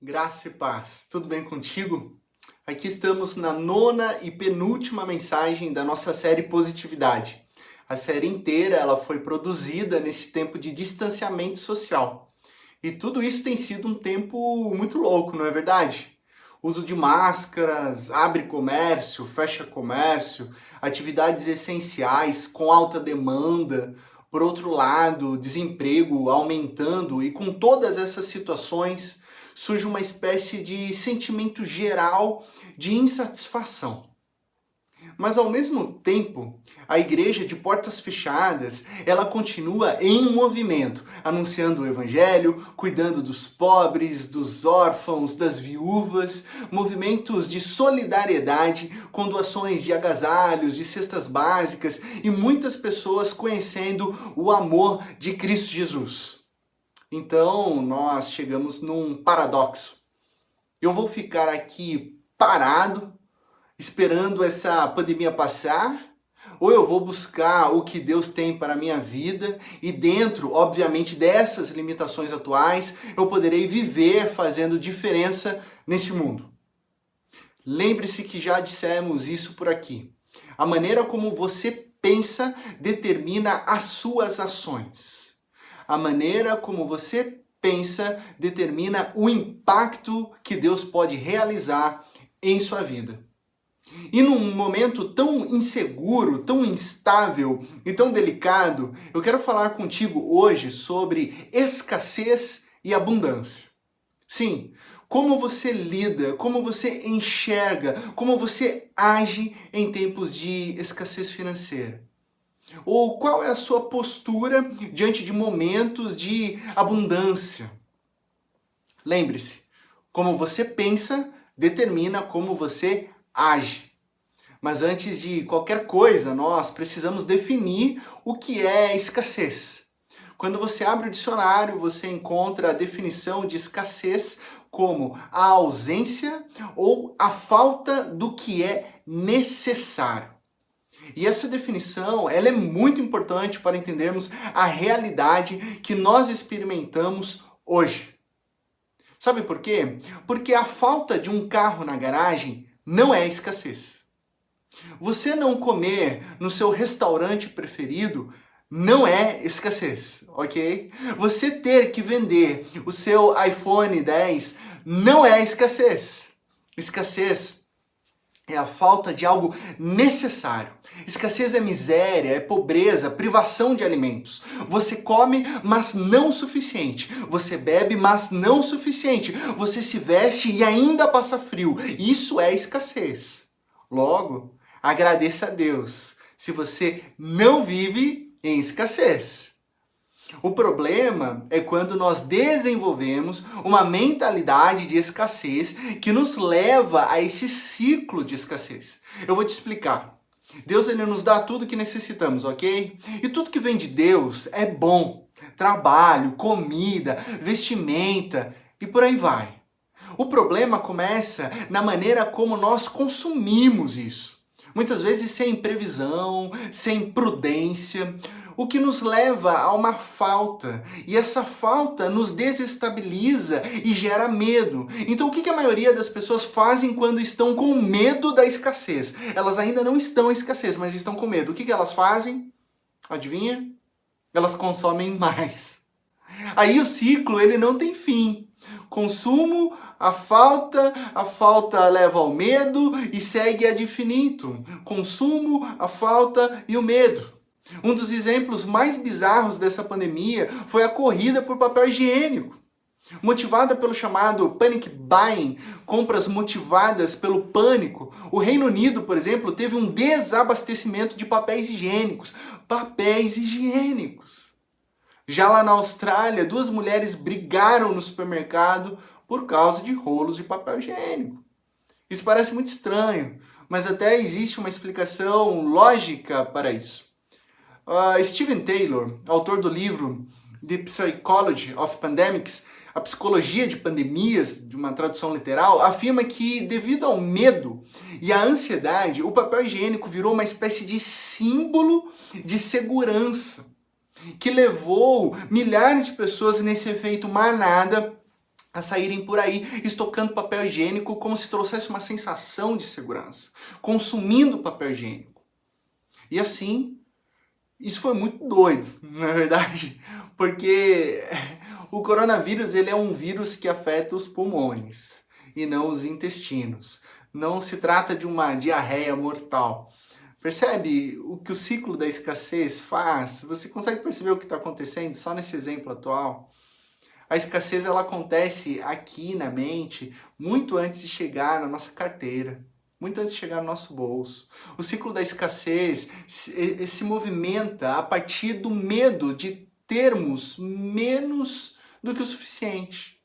Graça e paz, tudo bem contigo? Aqui estamos na nona e penúltima mensagem da nossa série Positividade. A série inteira ela foi produzida nesse tempo de distanciamento social. E tudo isso tem sido um tempo muito louco, não é verdade? Uso de máscaras, abre comércio, fecha comércio, atividades essenciais com alta demanda. Por outro lado, desemprego aumentando e com todas essas situações surge uma espécie de sentimento geral de insatisfação. Mas ao mesmo tempo, a igreja de portas fechadas, ela continua em movimento, anunciando o evangelho, cuidando dos pobres, dos órfãos, das viúvas, movimentos de solidariedade com doações de agasalhos, de cestas básicas e muitas pessoas conhecendo o amor de Cristo Jesus. Então, nós chegamos num paradoxo. Eu vou ficar aqui parado esperando essa pandemia passar, ou eu vou buscar o que Deus tem para a minha vida e dentro, obviamente, dessas limitações atuais, eu poderei viver fazendo diferença nesse mundo. Lembre-se que já dissemos isso por aqui. A maneira como você pensa determina as suas ações. A maneira como você pensa determina o impacto que Deus pode realizar em sua vida. E num momento tão inseguro, tão instável e tão delicado, eu quero falar contigo hoje sobre escassez e abundância. Sim, como você lida, como você enxerga, como você age em tempos de escassez financeira. Ou qual é a sua postura diante de momentos de abundância? Lembre-se, como você pensa determina como você age. Mas antes de qualquer coisa, nós precisamos definir o que é escassez. Quando você abre o dicionário, você encontra a definição de escassez como a ausência ou a falta do que é necessário. E essa definição, ela é muito importante para entendermos a realidade que nós experimentamos hoje. Sabe por quê? Porque a falta de um carro na garagem não é escassez. Você não comer no seu restaurante preferido não é escassez, ok? Você ter que vender o seu iPhone 10 não é escassez. Escassez é a falta de algo necessário. Escassez é miséria, é pobreza, privação de alimentos. Você come, mas não o suficiente. Você bebe, mas não o suficiente. Você se veste e ainda passa frio. Isso é escassez. Logo, agradeça a Deus se você não vive em escassez. O problema é quando nós desenvolvemos uma mentalidade de escassez que nos leva a esse ciclo de escassez. Eu vou te explicar. Deus ele nos dá tudo que necessitamos, ok? E tudo que vem de Deus é bom. Trabalho, comida, vestimenta e por aí vai. O problema começa na maneira como nós consumimos isso. Muitas vezes sem previsão, sem prudência, o que nos leva a uma falta. E essa falta nos desestabiliza e gera medo. Então o que a maioria das pessoas fazem quando estão com medo da escassez? Elas ainda não estão em escassez, mas estão com medo. O que elas fazem? Adivinha? Elas consomem mais. Aí o ciclo ele não tem fim. Consumo, a falta leva ao medo e segue ad infinitum. Consumo, a falta e o medo. Um dos exemplos mais bizarros dessa pandemia foi a corrida por papel higiênico. Motivada pelo chamado panic buying, compras motivadas pelo pânico, o Reino Unido, por exemplo, teve um desabastecimento de papéis higiênicos. Papéis higiênicos. Já lá na Austrália, 2 mulheres brigaram no supermercado por causa de rolos de papel higiênico. Isso parece muito estranho, mas até existe uma explicação lógica para isso. Stephen Taylor, autor do livro The Psychology of Pandemics, a psicologia de pandemias, de uma tradução literal, afirma que devido ao medo e à ansiedade, o papel higiênico virou uma espécie de símbolo de segurança, que levou milhares de pessoas nesse efeito manada a saírem por aí estocando papel higiênico como se trouxesse uma sensação de segurança, consumindo papel higiênico. E assim, isso foi muito doido, não é verdade? Porque o coronavírus ele é um vírus que afeta os pulmões e não os intestinos. Não se trata de uma diarreia mortal. Percebe o que o ciclo da escassez faz? Você consegue perceber o que está acontecendo só nesse exemplo atual? A escassez ela acontece aqui na mente muito antes de chegar na nossa carteira, muito antes de chegar no nosso bolso. O ciclo da escassez se movimenta a partir do medo de termos menos do que o suficiente.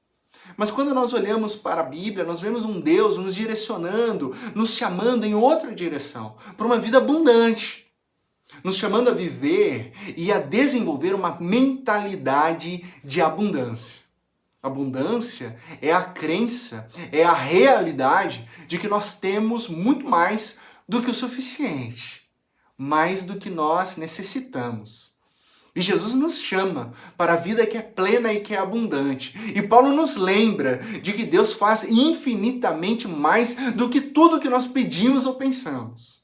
Mas quando nós olhamos para a Bíblia, nós vemos um Deus nos direcionando, nos chamando em outra direção, para uma vida abundante, nos chamando a viver e a desenvolver uma mentalidade de abundância. Abundância é a crença, é a realidade de que nós temos muito mais do que o suficiente, mais do que nós necessitamos. E Jesus nos chama para a vida que é plena e que é abundante. E Paulo nos lembra de que Deus faz infinitamente mais do que tudo que nós pedimos ou pensamos.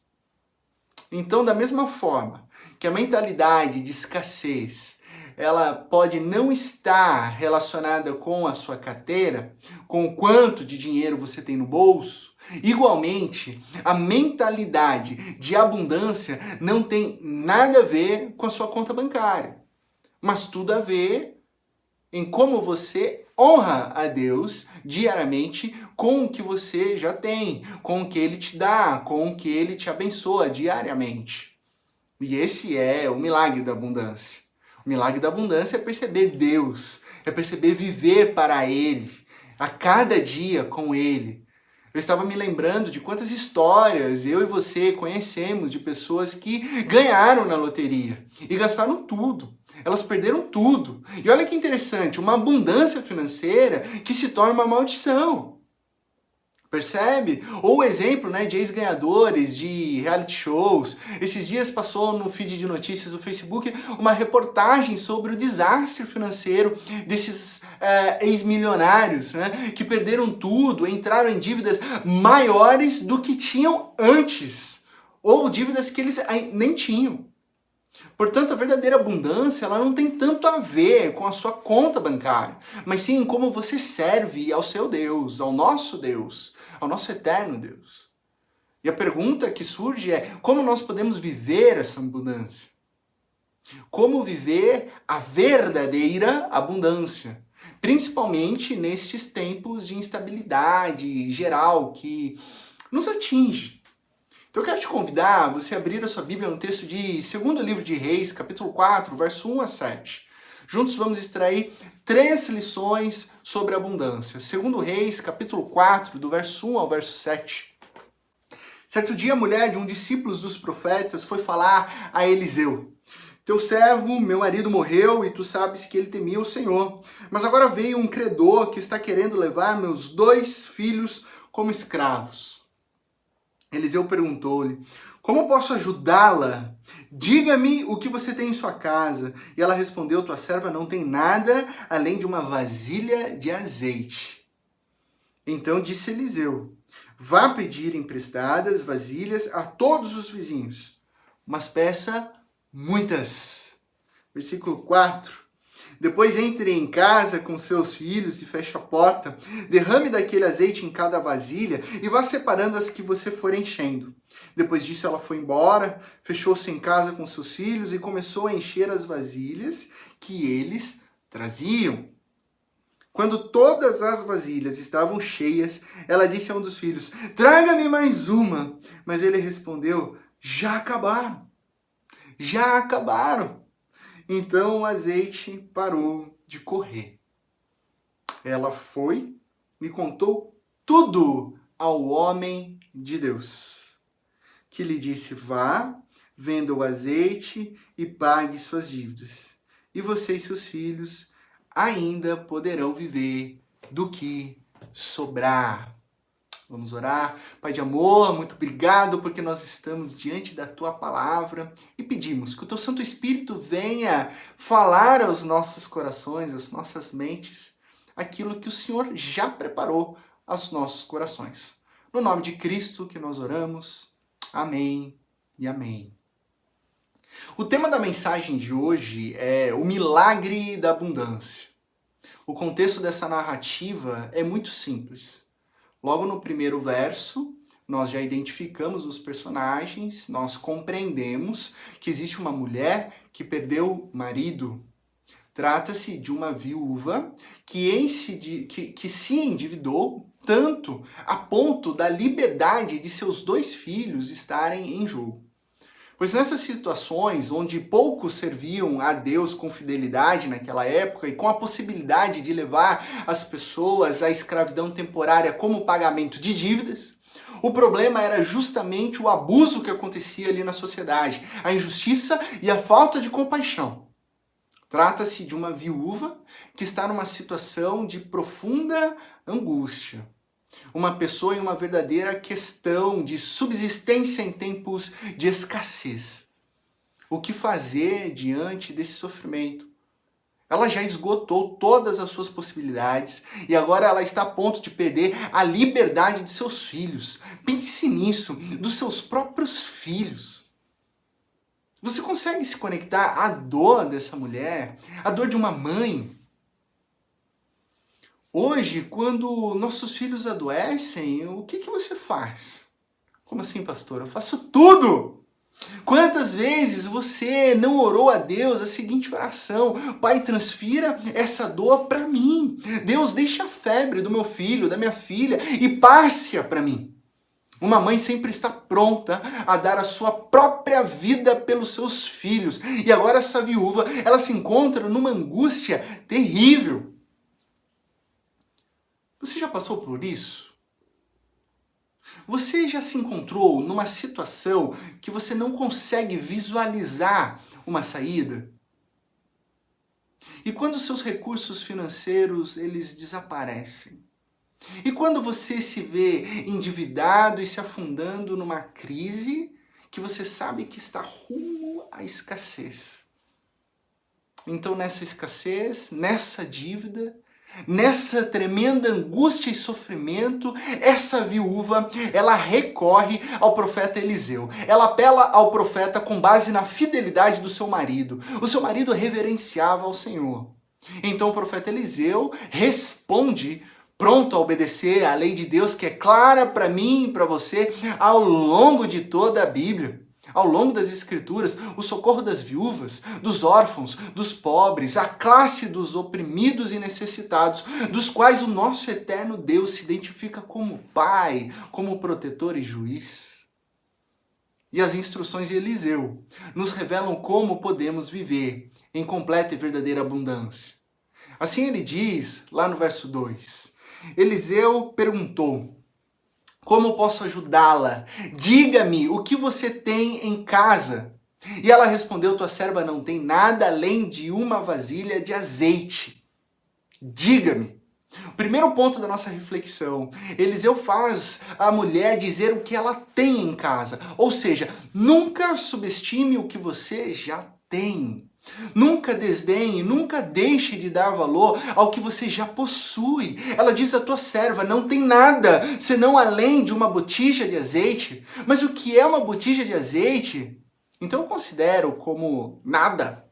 Então, da mesma forma que a mentalidade de escassez, ela pode não estar relacionada com a sua carteira, com o quanto de dinheiro você tem no bolso, igualmente, a mentalidade de abundância não tem nada a ver com a sua conta bancária, mas tudo a ver em como você honra a Deus diariamente com o que você já tem, com o que Ele te dá, com o que Ele te abençoa diariamente. E esse é o milagre da abundância. O milagre da abundância é perceber Deus, é perceber viver para Ele, a cada dia com Ele. Eu estava me lembrando de quantas histórias eu e você conhecemos de pessoas que ganharam na loteria e gastaram tudo. Elas perderam tudo. E olha que interessante, uma abundância financeira que se torna uma maldição. Percebe? Ou o exemplo, de ex-ganhadores de reality shows. Esses dias passou no feed de notícias do Facebook uma reportagem sobre o desastre financeiro desses ex-milionários, que perderam tudo, entraram em dívidas maiores do que tinham antes, ou dívidas que eles nem tinham. Portanto, a verdadeira abundância ela não tem tanto a ver com a sua conta bancária, mas sim como você serve ao seu Deus, ao nosso eterno Deus. E a pergunta que surge é: como nós podemos viver essa abundância? Como viver a verdadeira abundância? Principalmente nesses tempos de instabilidade geral que nos atinge. Então eu quero te convidar a você abrir a sua Bíblia no texto de 2º livro de Reis, capítulo 4, verso 1 a 7. Juntos vamos extrair 3 lições sobre abundância. 2º Reis, capítulo 4, do verso 1 ao verso 7. Certo dia, a mulher de um discípulo dos profetas foi falar a Eliseu: teu servo, meu marido, morreu e tu sabes que ele temia o Senhor. Mas agora veio um credor que está querendo levar meus 2 filhos como escravos. Eliseu perguntou-lhe: como posso ajudá-la? Diga-me o que você tem em sua casa. E ela respondeu: tua serva não tem nada além de uma vasilha de azeite. Então disse Eliseu: vá pedir emprestadas vasilhas a todos os vizinhos, mas peça muitas. Versículo 4. Depois entre em casa com seus filhos e feche a porta. Derrame daquele azeite em cada vasilha e vá separando as que você for enchendo. Depois disso ela foi embora, fechou-se em casa com seus filhos e começou a encher as vasilhas que eles traziam. Quando todas as vasilhas estavam cheias, ela disse a um dos filhos: traga-me mais uma. Mas ele respondeu: já acabaram. Já acabaram. Então o azeite parou de correr. Ela foi e contou tudo ao homem de Deus, que lhe disse: vá, venda o azeite e pague suas dívidas. E você e seus filhos ainda poderão viver do que sobrar. Vamos orar. Pai de amor, muito obrigado porque nós estamos diante da Tua palavra e pedimos que o Teu Santo Espírito venha falar aos nossos corações, às nossas mentes, aquilo que o Senhor já preparou aos nossos corações. No nome de Cristo que nós oramos. Amém e amém. O tema da mensagem de hoje é o milagre da abundância. O contexto dessa narrativa é muito simples. Logo no primeiro verso, nós já identificamos os personagens, nós compreendemos que existe uma mulher que perdeu o marido. Trata-se de uma viúva que se endividou tanto a ponto da liberdade de seus 2 filhos estarem em jogo. Pois nessas situações onde poucos serviam a Deus com fidelidade naquela época e com a possibilidade de levar as pessoas à escravidão temporária como pagamento de dívidas, o problema era justamente o abuso que acontecia ali na sociedade, a injustiça e a falta de compaixão. Trata-se de uma viúva que está numa situação de profunda angústia. Uma pessoa em uma verdadeira questão de subsistência em tempos de escassez. O que fazer diante desse sofrimento? Ela já esgotou todas as suas possibilidades e agora ela está a ponto de perder a liberdade de seus filhos. Pense nisso, dos seus próprios filhos. Você consegue se conectar à dor dessa mulher, à dor de uma mãe? Hoje, quando nossos filhos adoecem, o que você faz? Como assim, pastor? Eu faço tudo! Quantas vezes você não orou a Deus a seguinte oração: Pai, transfira essa dor para mim. Deus, deixa a febre do meu filho, da minha filha e passe-a para mim. Uma mãe sempre está pronta a dar a sua própria vida pelos seus filhos. E agora essa viúva, ela se encontra numa angústia terrível. Você já passou por isso? Você já se encontrou numa situação que você não consegue visualizar uma saída? E quando seus recursos financeiros, eles desaparecem? E quando você se vê endividado e se afundando numa crise que você sabe que está rumo à escassez? Então nessa escassez, nessa dívida, nessa tremenda angústia e sofrimento, essa viúva, ela recorre ao profeta Eliseu. Ela apela ao profeta com base na fidelidade do seu marido. O seu marido reverenciava ao Senhor. Então o profeta Eliseu responde, pronto a obedecer à lei de Deus, que é clara para mim e para você ao longo de toda a Bíblia. Ao longo das Escrituras, o socorro das viúvas, dos órfãos, dos pobres, a classe dos oprimidos e necessitados, dos quais o nosso eterno Deus se identifica como Pai, como protetor e juiz. E as instruções de Eliseu nos revelam como podemos viver em completa e verdadeira abundância. Assim ele diz, lá no verso 2, Eliseu perguntou: como posso ajudá-la? Diga-me o que você tem em casa. E ela respondeu: tua serva não tem nada além de uma vasilha de azeite. Diga-me. O primeiro ponto da nossa reflexão, Eliseu faz a mulher dizer o que ela tem em casa. Ou seja, nunca subestime o que você já tem. Nunca desdenhe, nunca deixe de dar valor ao que você já possui. Ela diz: a tua serva não tem nada, senão além de uma botija de azeite. Mas o que é uma botija de azeite? Então eu considero como nada.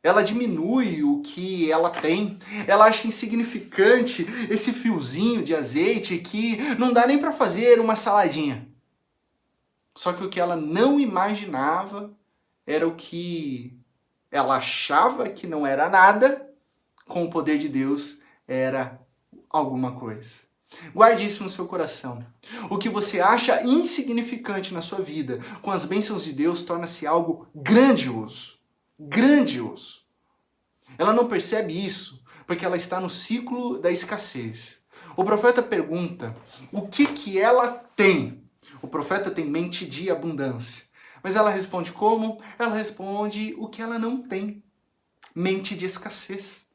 Ela diminui o que ela tem. Ela acha insignificante esse fiozinho de azeite que não dá nem para fazer uma saladinha. Só que o que ela não imaginava era o que ela achava que não era nada, com o poder de Deus era alguma coisa. Guarde isso no seu coração. O que você acha insignificante na sua vida, com as bênçãos de Deus, torna-se algo grandioso. Grandioso. Ela não percebe isso, porque ela está no ciclo da escassez. O profeta pergunta, o que ela tem? O profeta tem mente de abundância. Mas ela responde como? Ela responde o que ela não tem. Mente de escassez.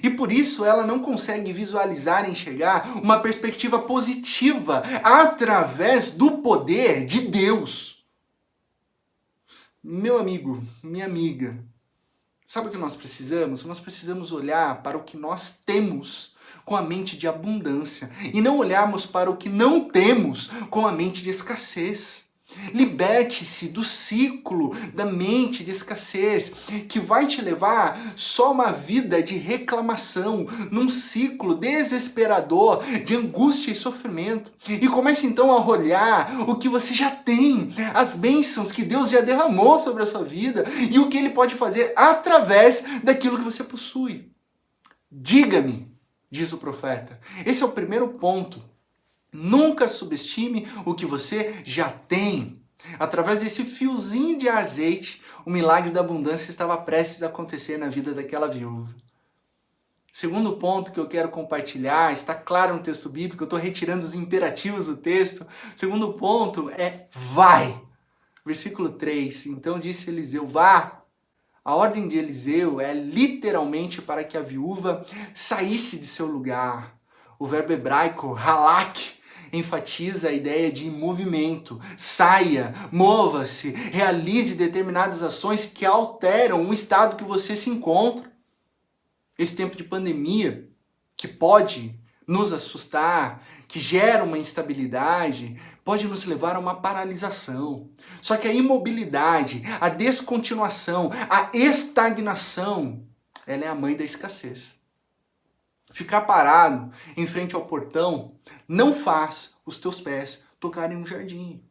E por isso ela não consegue visualizar e enxergar uma perspectiva positiva através do poder de Deus. Meu amigo, minha amiga, Sabe o que nós precisamos? Nós precisamos olhar para o que nós temos com a mente de abundância e não olharmos para o que não temos com a mente de escassez. Liberte-se do ciclo da mente de escassez, que vai te levar só uma vida de reclamação, num ciclo desesperador de angústia e sofrimento. E comece então a olhar o que você já tem, as bênçãos que Deus já derramou sobre a sua vida e o que Ele pode fazer através daquilo que você possui. Diga-me, diz o profeta. Esse é o primeiro ponto. Nunca subestime o que você já tem. Através desse fiozinho de azeite, o milagre da abundância estava prestes a acontecer na vida daquela viúva. Segundo ponto que eu quero compartilhar, está claro no texto bíblico, eu estou retirando os imperativos do texto. Segundo ponto é vai. Versículo 3, então disse Eliseu, vá. A ordem de Eliseu é literalmente para que a viúva saísse de seu lugar. O verbo hebraico, halak, enfatiza a ideia de movimento. Saia, mova-se, realize determinadas ações que alteram o estado que você se encontra. Esse tempo de pandemia, que pode nos assustar, que gera uma instabilidade, pode nos levar a uma paralisação. Só que a imobilidade, a descontinuação, a estagnação, ela é a mãe da escassez. Ficar parado em frente ao portão não faz os teus pés tocarem no jardim.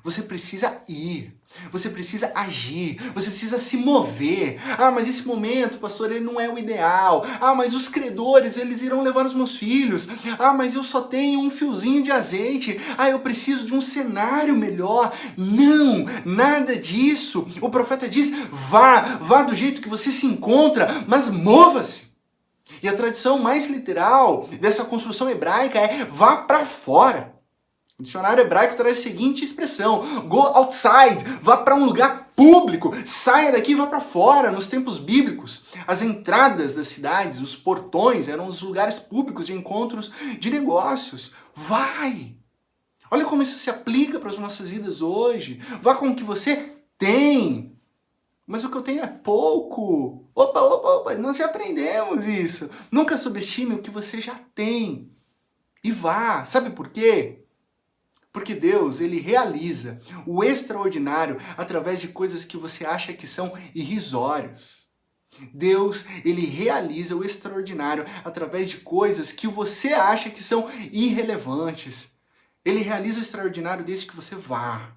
Você precisa ir, você precisa agir, você precisa se mover. Ah, mas esse momento, pastor, ele não é o ideal. Ah, mas os credores, eles irão levar os meus filhos. Ah, mas eu só tenho um fiozinho de azeite. Ah, eu preciso de um cenário melhor. Não, nada disso. O profeta diz, vá do jeito que você se encontra, mas mova-se. E a tradição mais literal dessa construção hebraica é vá para fora. O dicionário hebraico traz a seguinte expressão, go outside, vá para um lugar público, saia daqui e vá para fora. Nos tempos bíblicos, as entradas das cidades, os portões, eram os lugares públicos de encontros de negócios. Vai! Olha como isso se aplica para as nossas vidas hoje. Vá com o que você tem. Mas o que eu tenho é pouco. Opa, nós já aprendemos isso. Nunca subestime o que você já tem. E vá. Sabe por quê? Porque Deus, ele realiza o extraordinário através de coisas que você acha que são irrisórias. Deus, ele realiza o extraordinário através de coisas que você acha que são irrelevantes. Ele realiza o extraordinário desde que você vá.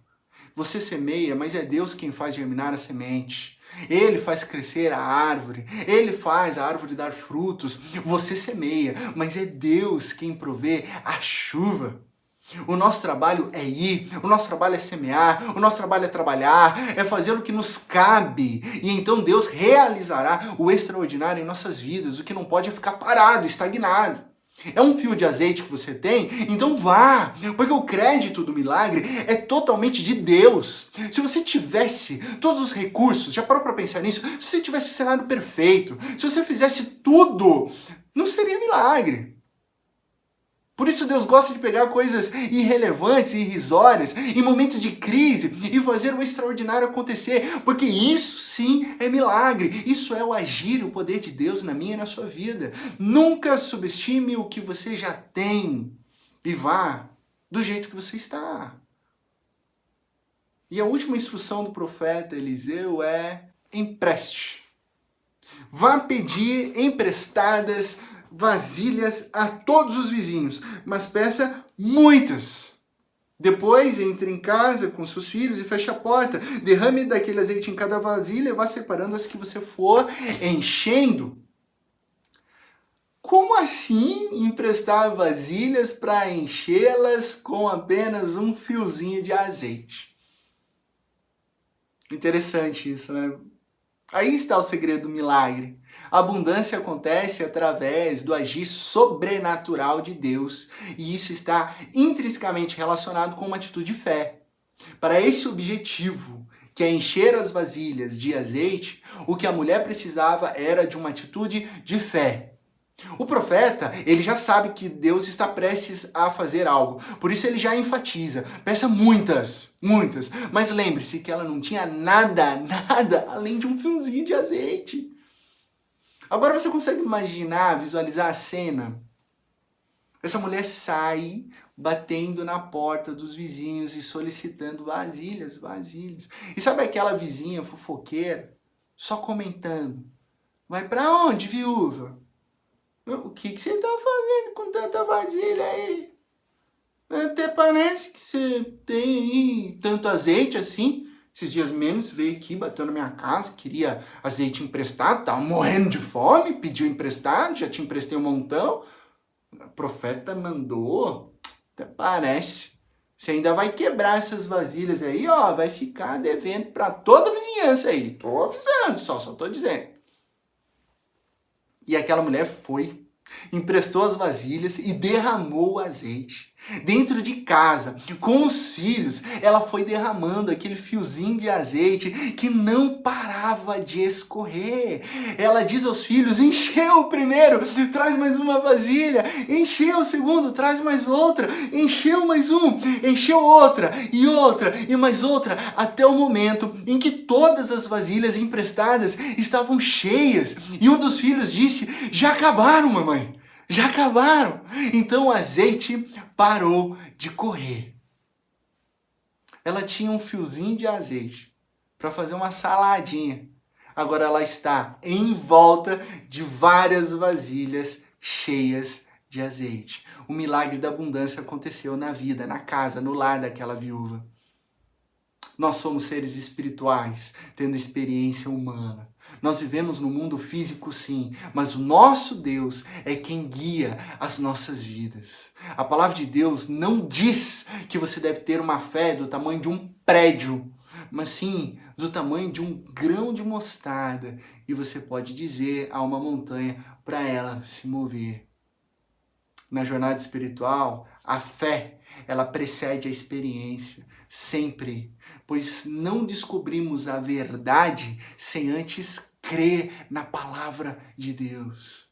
Você semeia, mas é Deus quem faz germinar a semente. Ele faz crescer a árvore. Ele faz a árvore dar frutos. Você semeia, mas é Deus quem provê a chuva. O nosso trabalho é ir, o nosso trabalho é semear, o nosso trabalho é trabalhar, é fazer o que nos cabe. E então Deus realizará o extraordinário em nossas vidas. O que não pode é ficar parado, estagnado. É um fio de azeite que você tem, então vá, porque o crédito do milagre é totalmente de Deus. Se você tivesse todos os recursos, já parou para pensar nisso? Se você tivesse o cenário perfeito, se você fizesse tudo, não seria milagre. Por isso Deus gosta de pegar coisas irrelevantes e irrisórias em momentos de crise e fazer o extraordinário acontecer, porque isso sim é milagre, isso é o agir, o poder de Deus na minha e na sua vida. Nunca subestime o que você já tem e vá do jeito que você está. E a última instrução do profeta Eliseu é empreste. Vá pedir emprestadas vasilhas a todos os vizinhos, mas peça muitas. Depois entre em casa com seus filhos e feche a porta. Derrame daquele azeite em cada vasilha e vá separando as que você for enchendo. Como assim emprestar vasilhas para enchê-las com apenas um fiozinho de azeite? Interessante isso, né? Aí está o segredo do milagre. A abundância acontece através do agir sobrenatural de Deus. E isso está intrinsecamente relacionado com uma atitude de fé. Para esse objetivo, que é encher as vasilhas de azeite, o que a mulher precisava era de uma atitude de fé. O profeta, ele já sabe que Deus está prestes a fazer algo. Por isso ele já enfatiza. Peça muitas, muitas. Mas lembre-se que ela não tinha nada além de um fiozinho de azeite. Agora você consegue imaginar, visualizar a cena? Essa mulher sai batendo na porta dos vizinhos e solicitando vasilhas. E sabe aquela vizinha fofoqueira? Só comentando. Vai pra onde, viúva? O que você tá fazendo com tanta vasilha aí? Até parece que você tem aí tanto azeite assim. Esses dias menos veio aqui, bateu na minha casa, queria azeite emprestado, tava morrendo de fome, pediu emprestado, já te emprestei um montão. O profeta mandou, até parece. Você ainda vai quebrar essas vasilhas aí, ó, vai ficar devendo pra toda a vizinhança aí. Tô avisando só tô dizendo. E aquela mulher foi, emprestou as vasilhas e derramou o azeite. Dentro de casa, com os filhos, ela foi derramando aquele fiozinho de azeite que não parava de escorrer. Ela diz aos filhos, encheu o primeiro, traz mais uma vasilha. Encheu o segundo, traz mais outra. Encheu mais um, encheu outra e mais outra. Até o momento em que todas as vasilhas emprestadas estavam cheias. E um dos filhos disse, já acabaram, mamãe. Já acabaram. Então o azeite parou de correr. Ela tinha um fiozinho de azeite para fazer uma saladinha. Agora ela está em volta de várias vasilhas cheias de azeite. O milagre da abundância aconteceu na vida, na casa, no lar daquela viúva. Nós somos seres espirituais, tendo experiência humana. Nós vivemos no mundo físico, sim, mas o nosso Deus é quem guia as nossas vidas. A palavra de Deus não diz que você deve ter uma fé do tamanho de um prédio, mas sim do tamanho de um grão de mostarda. E você pode dizer a uma montanha para ela se mover. Na jornada espiritual, a fé, ela precede a experiência, sempre, pois não descobrimos a verdade sem antes crer na palavra de Deus.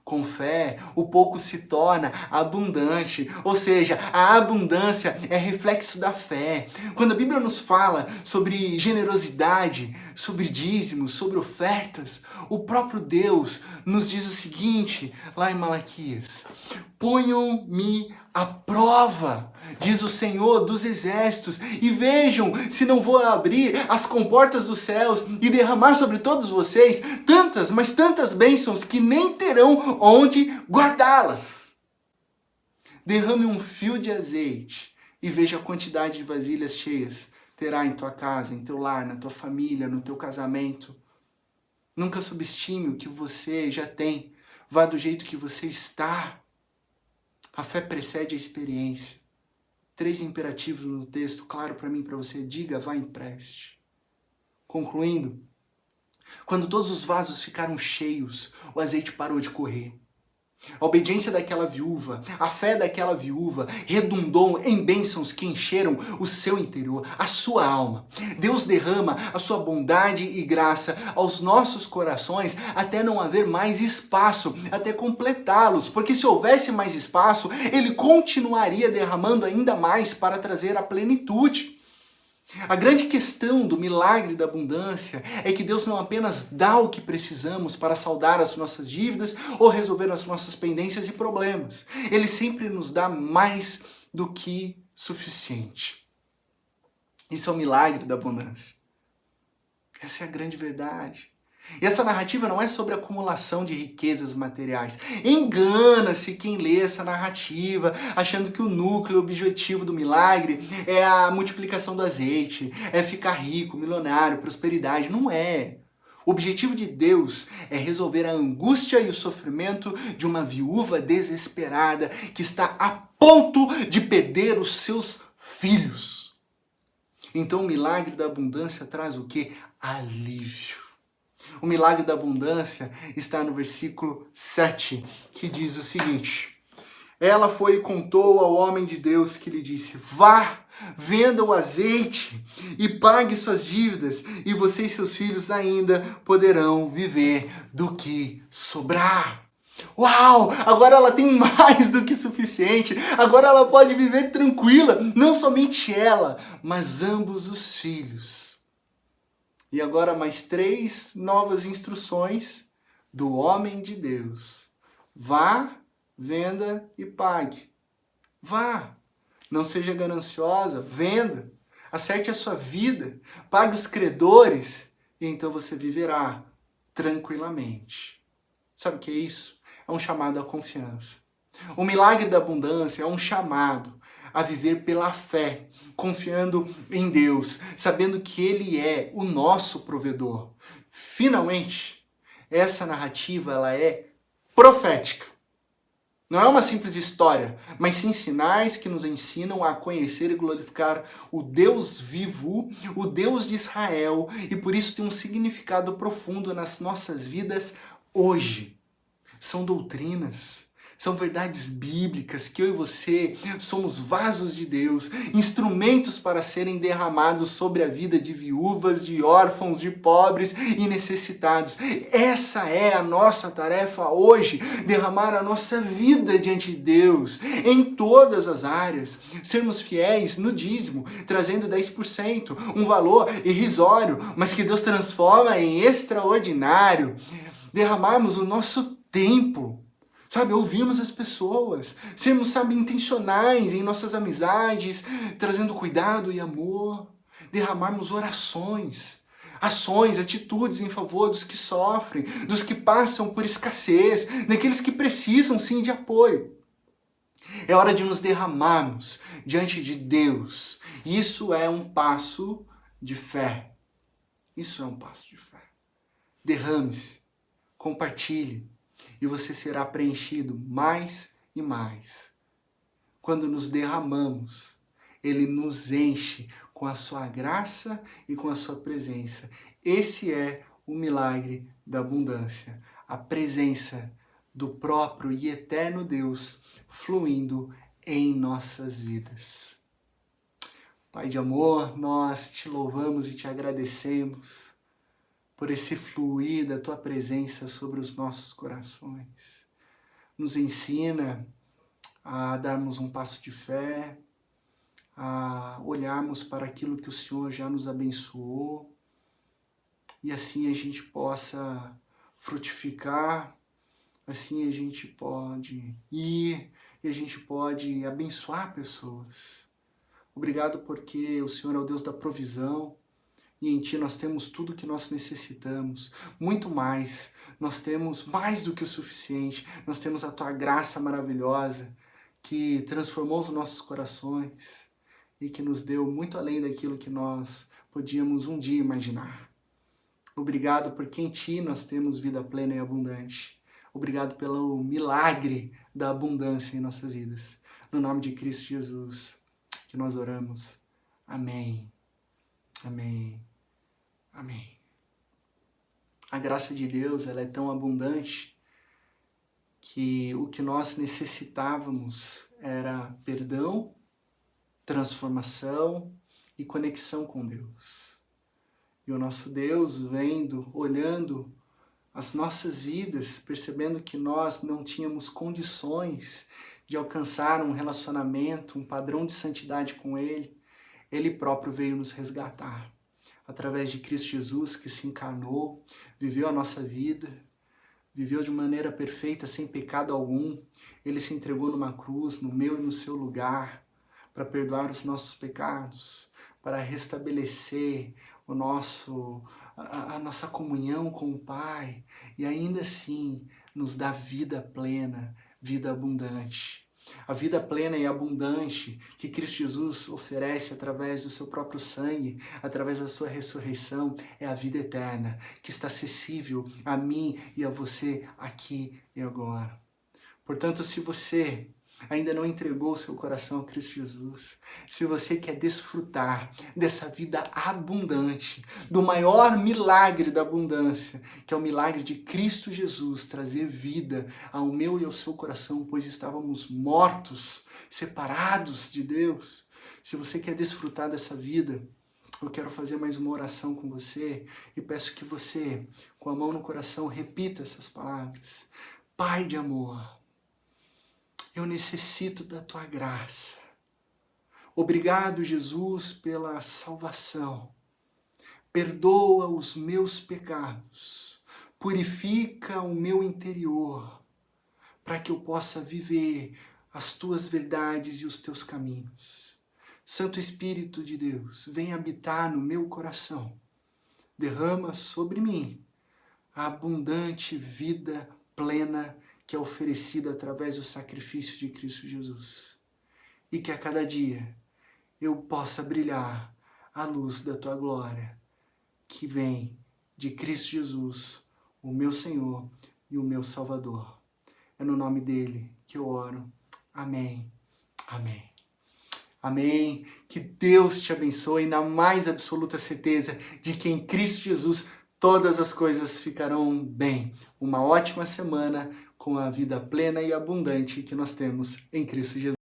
Com fé, o pouco se torna abundante, ou seja, a abundância é reflexo da fé. Quando a Bíblia nos fala sobre generosidade, sobre dízimos, sobre ofertas, o próprio Deus nos diz o seguinte, lá em Malaquias, ponham-me à prova, diz o Senhor dos exércitos, e vejam se não vou abrir as comportas dos céus e derramar sobre todos vocês tantas, mas tantas bênçãos que nem terão onde guardá-las. Derrame um fio de azeite e veja a quantidade de vasilhas cheias terá em tua casa, em teu lar, na tua família, no teu casamento. Nunca subestime o que você já tem. Vá do jeito que você está. A fé precede a experiência. 3 imperativos no texto, claro para mim e para você. Diga, vá, empreste. Concluindo, quando todos os vasos ficaram cheios, o azeite parou de correr. A obediência daquela viúva, a fé daquela viúva redundou em bênçãos que encheram o seu interior, a sua alma. Deus derrama a sua bondade e graça aos nossos corações até não haver mais espaço, até completá-los, porque se houvesse mais espaço, Ele continuaria derramando ainda mais para trazer a plenitude. A grande questão do milagre da abundância é que Deus não apenas dá o que precisamos para saldar as nossas dívidas ou resolver as nossas pendências e problemas. Ele sempre nos dá mais do que suficiente. Isso é o milagre da abundância. Essa é a grande verdade. E essa narrativa não é sobre acumulação de riquezas materiais. Engana-se quem lê essa narrativa, achando que o núcleo, o objetivo do milagre é a multiplicação do azeite, é ficar rico, milionário, prosperidade. Não é. O objetivo de Deus é resolver a angústia e o sofrimento de uma viúva desesperada que está a ponto de perder os seus filhos. Então o milagre da abundância traz o quê? Alívio. O milagre da abundância está no versículo 7, que diz o seguinte: ela foi e contou ao homem de Deus que lhe disse, vá, venda o azeite e pague suas dívidas, e você e seus filhos ainda poderão viver do que sobrar. Uau! Agora ela tem mais do que suficiente. Agora ela pode viver tranquila. Não somente ela, mas ambos os filhos. E agora mais 3 novas instruções do homem de Deus. Vá, venda e pague. Vá. Não seja gananciosa, venda. Acerte a sua vida, pague os credores e então você viverá tranquilamente. Sabe o que é isso? É um chamado à confiança. O milagre da abundância é um chamado a viver pela fé, confiando em Deus, sabendo que Ele é o nosso provedor. Finalmente, essa narrativa ela é profética. Não é uma simples história, mas sim sinais que nos ensinam a conhecer e glorificar o Deus vivo, o Deus de Israel, e por isso tem um significado profundo nas nossas vidas hoje. São doutrinas, são verdades bíblicas que eu e você somos vasos de Deus, instrumentos para serem derramados sobre a vida de viúvas, de órfãos, de pobres e necessitados. Essa é a nossa tarefa hoje, derramar a nossa vida diante de Deus, em todas as áreas, sermos fiéis no dízimo, trazendo 10%, um valor irrisório, mas que Deus transforma em extraordinário, derramarmos o nosso tempo, sabe, ouvirmos as pessoas, sermos, sabe, intencionais em nossas amizades, trazendo cuidado e amor, derramarmos orações, ações, atitudes em favor dos que sofrem, dos que passam por escassez, daqueles que precisam sim de apoio. É hora de nos derramarmos diante de Deus. Isso é um passo de fé. Isso é um passo de fé. Derrame-se, compartilhe, e você será preenchido mais e mais. Quando nos derramamos, Ele nos enche com a sua graça e com a sua presença. Esse é o milagre da abundância. A presença do próprio e eterno Deus fluindo em nossas vidas. Pai de amor, nós te louvamos e te agradecemos por esse fluir da tua presença sobre os nossos corações. Nos ensina a darmos um passo de fé, a olharmos para aquilo que o Senhor já nos abençoou e assim a gente possa frutificar, assim a gente pode ir e a gente pode abençoar pessoas. Obrigado porque o Senhor é o Deus da provisão, e em Ti nós temos tudo o que nós necessitamos, muito mais. Nós temos mais do que o suficiente. Nós temos a Tua graça maravilhosa que transformou os nossos corações e que nos deu muito além daquilo que nós podíamos um dia imaginar. Obrigado porque em Ti nós temos vida plena e abundante. Obrigado pelo milagre da abundância em nossas vidas. No nome de Cristo Jesus que nós oramos. Amém. Amém. Amém. A graça de Deus, ela é tão abundante que o que nós necessitávamos era perdão, transformação e conexão com Deus. E o nosso Deus vendo, olhando as nossas vidas, percebendo que nós não tínhamos condições de alcançar um relacionamento, um padrão de santidade com Ele, Ele próprio veio nos resgatar. Através de Cristo Jesus, que se encarnou, viveu a nossa vida, viveu de maneira perfeita, sem pecado algum. Ele se entregou numa cruz, no meu e no seu lugar, para perdoar os nossos pecados, para restabelecer a nossa comunhão com o Pai e ainda assim nos dá vida plena, vida abundante. A vida plena e abundante que Cristo Jesus oferece através do seu próprio sangue, através da sua ressurreição, é a vida eterna, que está acessível a mim e a você aqui e agora. Portanto, se você ainda não entregou o seu coração a Cristo Jesus, se você quer desfrutar dessa vida abundante, do maior milagre da abundância, que é o milagre de Cristo Jesus trazer vida ao meu e ao seu coração, pois estávamos mortos, separados de Deus. Se você quer desfrutar dessa vida, eu quero fazer mais uma oração com você e peço que você, com a mão no coração, repita essas palavras. Pai de amor, eu necessito da tua graça. Obrigado, Jesus, pela salvação. Perdoa os meus pecados. Purifica o meu interior, para que eu possa viver as tuas verdades e os teus caminhos. Santo Espírito de Deus, vem habitar no meu coração. Derrama sobre mim a abundante vida plena que é oferecida através do sacrifício de Cristo Jesus. E que a cada dia eu possa brilhar a luz da tua glória, que vem de Cristo Jesus, o meu Senhor e o meu Salvador. É no nome dele que eu oro. Amém. Amém. Amém. Que Deus te abençoe na mais absoluta certeza de que em Cristo Jesus todas as coisas ficarão bem. Uma ótima semana com a vida plena e abundante que nós temos em Cristo Jesus.